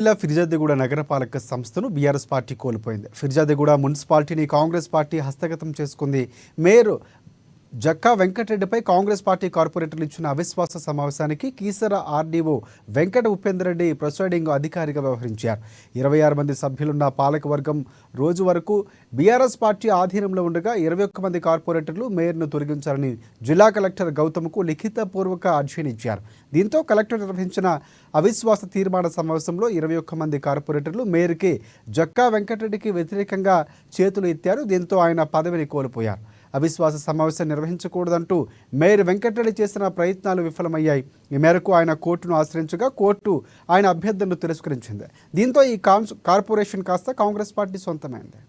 జిల్లా ఫిర్యాదిగూడ నగరపాలక సంస్థను బీఆర్ఎస్ పార్టీ కోల్పోయింది. ఫిర్యాదిగూడ మున్సిపాలిటీని కాంగ్రెస్ పార్టీ హస్తగతం చేసుకుంది. మేయర్ జక్కా వెంకటరెడ్డిపై కాంగ్రెస్ పార్టీ కార్పొరేటర్లు ఇచ్చిన అవిశ్వాస సమావేశానికి కీసర ఆర్డీఓ వెంకట ఉపేందర్ ప్రిసైడింగ్ అధికారిగా వ్యవహరించారు. 26 మంది సభ్యులున్న పాలకవర్గం రోజు వరకు బీఆర్ఎస్ పార్టీ ఆధీనంలో ఉండగా 21 మంది కార్పొరేటర్లు మేయర్ను తొలగించాలని జిల్లా కలెక్టర్ గౌతమ్కు లిఖితపూర్వక అర్జీనిచ్చారు. దీంతో కలెక్టర్ నిర్వహించిన అవిశ్వాస తీర్మాన సమావేశంలో 21 మంది కార్పొరేటర్లు మేయర్కి జక్కా వెంకటరెడ్డికి వ్యతిరేకంగా చేతులు ఎత్తారు. దీంతో ఆయన పదవిని కోల్పోయారు. అవిశ్వాస సమావేశం నిర్వహించకూడదంటూ మేయర్ వెంకటరెడ్డి చేసిన ప్రయత్నాలు విఫలమయ్యాయి. ఈ మేరకు ఆయన కోర్టును ఆశ్రయించగా కోర్టు ఆయన అభ్యర్థనను తిరస్కరించింది. దీంతో ఈ కార్పొరేషన్ కాస్త కాంగ్రెస్ పార్టీ సొంతమైంది.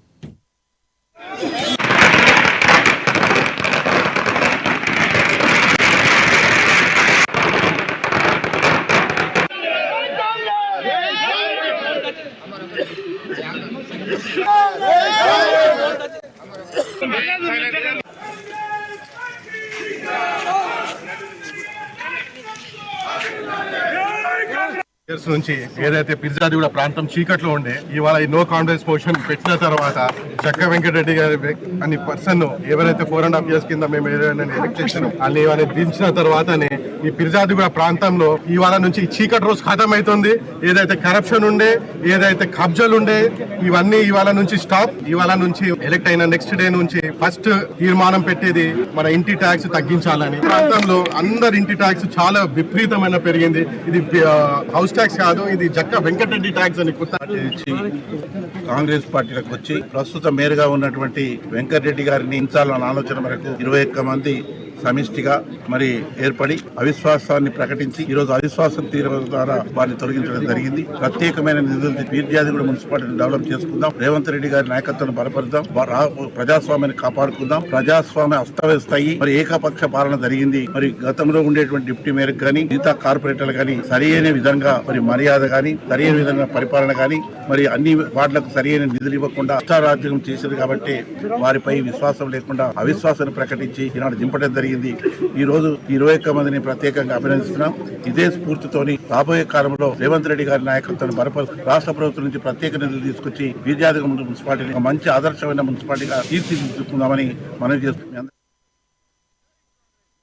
నుంచి ఏదైతే ఫిర్యాదిగూడ ప్రాంతం చీకట్లో ఉండే ఇవాళ ఈ నో కాంగ్రెస్ మోషన్ పెట్టిన తర్వాత చక్కా వెంకటరెడ్డి గారి అనే పర్సన్ ఎవరైతే 4.5 years కింద మేము ఏదైనా ఎలక్ట్ చేసినాం అని దించిన తర్వాతనే ఈ ఫిర్యాదిగూడ ప్రాంతంలో ఇవాళ నుంచి చీకటి రోజు ఖతం అవుతుంది. ఏదైతే కరప్షన్ ఉండే, ఏదైతే కబ్జాలు ఉండే, ఇవన్నీ ఇవాళ నుంచి స్టాప్. ఇవాళ నుంచి ఎలక్ట్ అయిన నెక్స్ట్ డే నుంచి ఫస్ట్ తీర్మానం పెట్టేది మన ఇంటి ట్యాక్స్ తగ్గించాలని. ప్రాంతంలో అందరి ఇంటి ట్యాక్స్ చాలా విపరీతమైన పెరిగింది. ఇది హౌస్ ట్యాక్స్ కాదు, ఇది జక్కా వెంకటరెడ్డి ట్యాక్స్ అని కొత్త కాంగ్రెస్ పార్టీలకు వచ్చి ప్రస్తుత మేయర్గా ఉన్నటువంటి వెంకటరెడ్డి గారిని ఇంచాలన్న ఆలోచన మేరకు 21 మంది సమిష్టిగా మరి ఏర్పడి అవిశ్వాసాన్ని ప్రకటించి ఈరోజు అవిశ్వాసం తీర్మానం ద్వారా వారిని తొలగించడం జరిగింది. ప్రత్యేకమైన నిధులు ఫిర్యాదిగూడ మున్సిపాలిటీని డెవలప్ చేసుకుందాం, రేవంత్ రెడ్డి గారి నాయకత్వాన్ని బలపరుద్దాం, ప్రజాస్వామ్యాన్ని కాపాడుకుందాం. ప్రజాస్వామ్య అస్తవ్యస్తాయి మరి ఏకపక్ష పాలన జరిగింది. మరి గతంలో ఉండేటువంటి డిప్యూటీ మేయర్ కానీ మిగతా కార్పొరేటర్లు కానీ సరైన విధంగా మరి మర్యాద కానీ సరైన విధంగా పరిపాలన కానీ మరి అన్ని వార్డులకు సరైన నిధులు ఇవ్వకుండా అష్టారాజ్యం చేశారు. కాబట్టి వారిపై విశ్వాసం లేకుండా అవిశ్వాసాన్ని ప్రకటించి ఈనాడు దింపడం జరిగింది. ఈ రోజు 21 మందిని ప్రత్యేకంగా అభినందిస్తున్నాం. ఇదే స్ఫూర్తితోని రాబోయే కాలంలో రేవంత్ రెడ్డి గారి నాయకత్వాన్ని బలపరుస్తూ రాష్ట్ర ప్రభుత్వం నుంచి ప్రత్యేక నిధులు తీసుకొచ్చి ఫిర్యాదిగూడ మున్సిపాలిటీని మంచి ఆదర్శమైన మున్సిపాలిటీగా తీర్చిదిద్దుకుందామని మనం చేస్తున్నాం.